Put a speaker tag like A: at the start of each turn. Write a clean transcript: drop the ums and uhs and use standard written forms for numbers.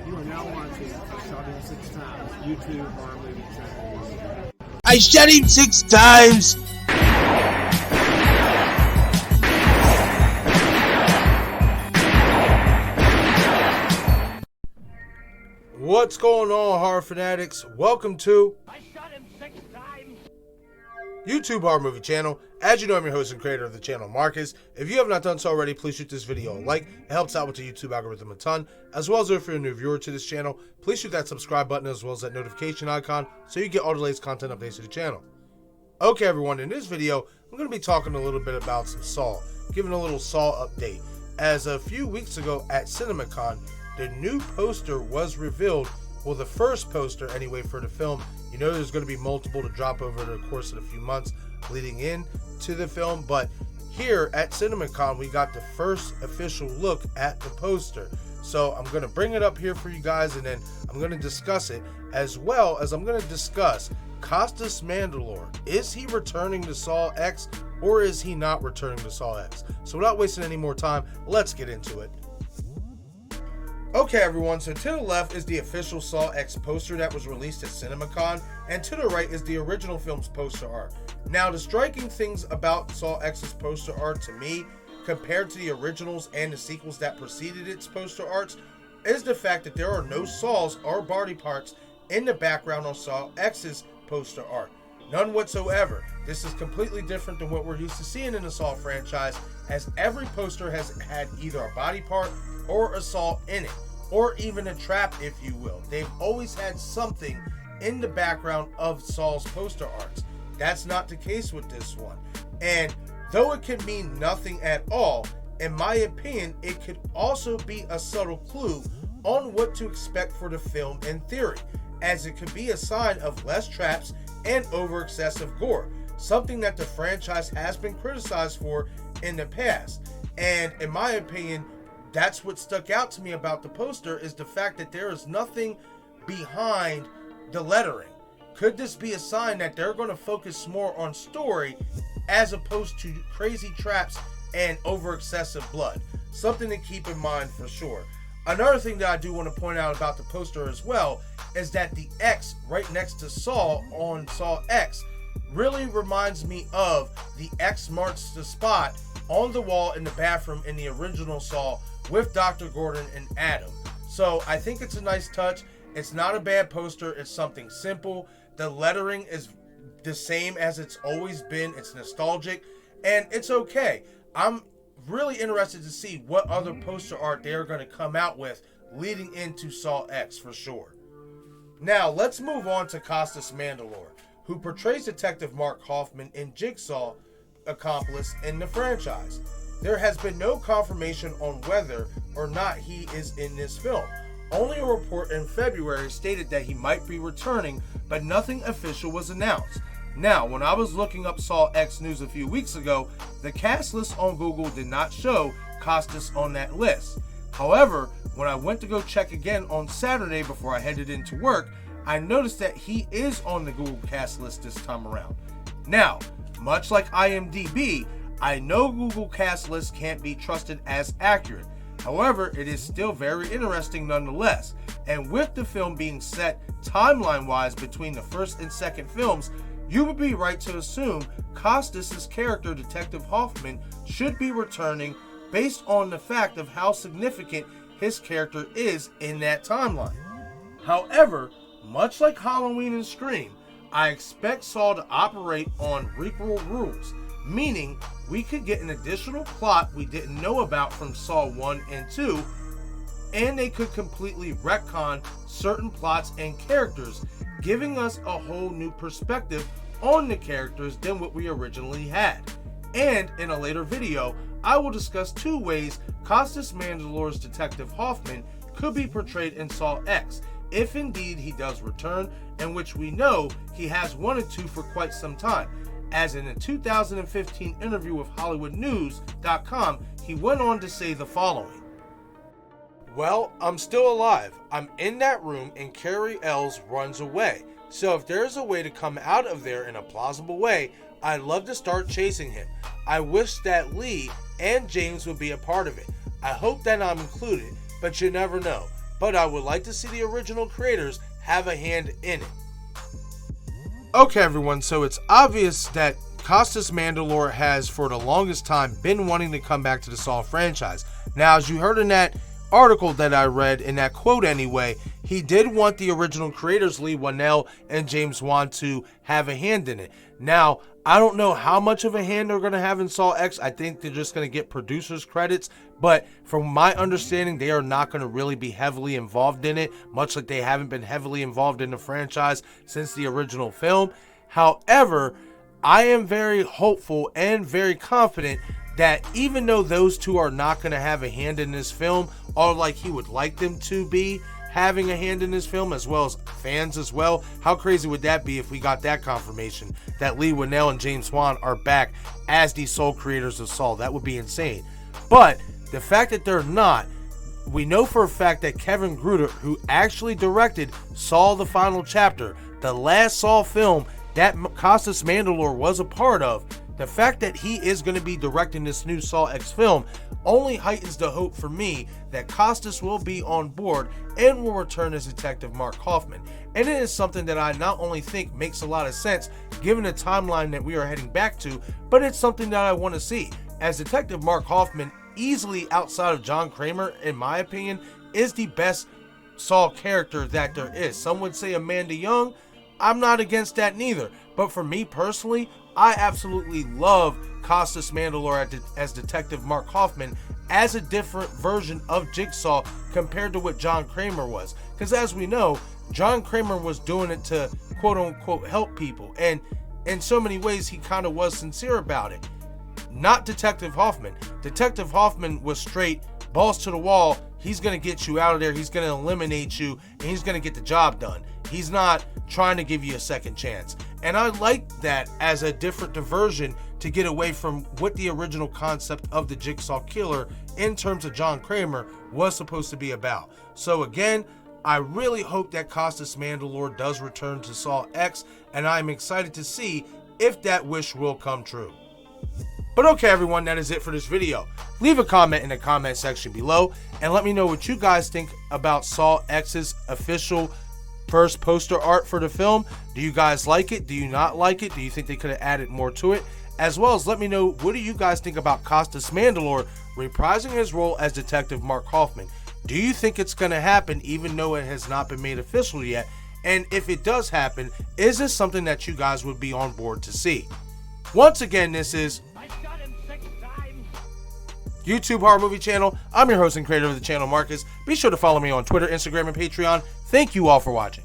A: You are now watching Shot Him 6 Times YouTube horror movie channel.
B: I shot him 6 times! What's going on, horror fanatics? Welcome to
C: I shot him 6 times!
B: YouTube horror movie channel. As you know, I'm your host and creator of the channel, Marcus. If you have not done so already, please shoot this video a like. It helps out with the YouTube algorithm a ton. As well as if you're a new viewer to this channel, please shoot that subscribe button as well as that notification icon so you get all the latest content updates to the channel. Okay, everyone, in this video, I'm going to be talking a little bit about some Saw, giving a little Saw update. As a few weeks ago at CinemaCon, the new poster was revealed. Well, the first poster, anyway, for the film. You know there's going to be multiple to drop over the course of a few months leading in to the film, but here at CinemaCon, we got the first official look at the poster. So I'm going to bring it up here for you guys, and then I'm going to discuss it, as well as I'm going to discuss Costasmandylor. Is he returning to SawX, or is he not returning to SawX? So without wasting any more time, let's get into it. Okay, everyone, so to the left is the official SawX poster that was released at CinemaCon, and to the right is the original film's poster art. Now, the striking things about SawX's poster art to me, compared to the originals and the sequels that preceded its poster arts, is the fact that there are no saws or body parts in the background on SawX's poster art. None whatsoever. This is completely different than what we're used to seeing in the Saw franchise, as every poster has had either a body part or a saw in it, or even a trap, if you will. They've always had something in the background of Saw's poster arts. That's not the case with this one. And though it could mean nothing at all, in my opinion, it could also be a subtle clue on what to expect for the film in theory, as it could be a sign of less traps and over excessive gore, something that the franchise has been criticized for in the past. And in my opinion, that's what stuck out to me about the poster, is the fact that there is nothing behind the lettering. Could this be a sign that they're going to focus more on story as opposed to crazy traps and over excessive blood? Something to keep in mind for sure. Another thing that I do want to point out about the poster as well is that the X right next to Saw on SawX really reminds me of the X marks the spot on the wall in the bathroom in the original Saw with Dr. Gordon and Adam. So I think it's a nice touch. It's not a bad poster. It's something simple. The lettering is the same as it's always been. It's nostalgic, and it's okay. I'm really interested to see what other poster art they're going to come out with leading into SawX for sure. Now, let's move on to Costasmandylor, who portrays Detective Mark Hoffman in Jigsaw accomplice in the franchise. There has been no confirmation on whether or not he is in this film. Only a report in February stated that he might be returning, but nothing official was announced. Now, when I was looking up SawX news a few weeks ago, the cast list on Google did not show Costas on that list. However, when I went to go check again on Saturday before I headed into work, I noticed that he is on the Google cast list this time around. Now, much like IMDb, I know Google cast lists can't be trusted as accurate. However, it is still very interesting nonetheless. And with the film being set timeline-wise between the first and second films, you would be right to assume Costas' character, Detective Hoffman, should be returning based on the fact of how significant his character is in that timeline. However, much like Halloween and Scream, I expect Saw to operate on requel rules, meaning we could get an additional plot we didn't know about from Saw 1 and 2, and they could completely retcon certain plots and characters, giving us a whole new perspective on the characters than what we originally had. And in a later video, I will discuss 2 ways Costasmandylor's Detective Hoffman could be portrayed in SawX, if indeed he does return, and which we know he has wanted to for quite some time, as in a 2015 interview with HollywoodNews.com, he went on to say the following. Well, I'm still alive. I'm in that room and Carrie Ells runs away. So if there's a way to come out of there in a plausible way, I'd love to start chasing him. I wish that Lee and James would be a part of it. I hope that I'm included, but you never know. but I would like to see the original creators have a hand in it. Okay, everyone, so it's obvious that Costasmandylor has for the longest time been wanting to come back to the Saw franchise. Now, as you heard in that article that I read, in that quote anyway, he did want the original creators Leigh Whannell and jameswan to have a hand in it. Now, I don't know how much of a hand they're going to have in SawX. I think they're just going to get producers credits, but from my understanding, they are not going to really be heavily involved in it, much like they haven't been heavily involved in the franchise since the original film. However, I am very hopeful and very confident that even though those two are not going to have a hand in this film, or like he would like them to be having a hand in this film, as well as fans as well. How crazy would that be if we got that confirmation that Leigh Whannell and jameswan are back as the sole creators of Saw? That would be insane. But the fact that they're not, we know for a fact that Kevingruetert, who actually directed Saw the Final Chapter, the last Saw film that Costasmandylor was a part of, the fact that he is going to be directing this new SawX film only heightens the hope for me that Costas will be on board and will return as Detective Mark Hoffman. And it is something that I not only think makes a lot of sense given the timeline that we are heading back to, but it's something that I want to see, as Detective Mark Hoffman, easily outside of John Kramer, in my opinion, is the best Saw character that there is. Some would say Amanda Young. I'm not against that neither, but for me personally, I absolutely love Costasmandylor as Detective Mark Hoffman as a different version of Jigsaw compared to what John Kramer was. Because as we know, John Kramer was doing it to quote-unquote help people, and in so many ways he kind of was sincere about it. Not Detective Hoffman. Detective Hoffman was straight, balls to the wall. He's going to get you out of there, he's going to eliminate you, and he's going to get the job done. He's not trying to give you a second chance. And I like that as a different diversion to get away from what the original concept of the Jigsaw Killer in terms of John Kramer was supposed to be about. So again, I really hope that Costasmandylor does return to SawX, and I'm excited to see if that wish will come true. But okay, everyone, that is it for this video. Leave a comment in the comment section below and let me know what you guys think about SawX's official first poster art for the film. Do you guys like it? Do you not like it? Do you think they could have added more to it? As well as let me know, what do you guys think about Costasmandylor reprising his role as Detective Mark Hoffman? Do you think it's going to happen even though it has not been made official yet? And if it does happen, is this something that you guys would be on board to see? Once again, this is YouTube Horror Movie Channel. I'm your host and creator of the channel, Marcus. Be sure to follow me on Twitter, Instagram, and Patreon. Thank you all for watching.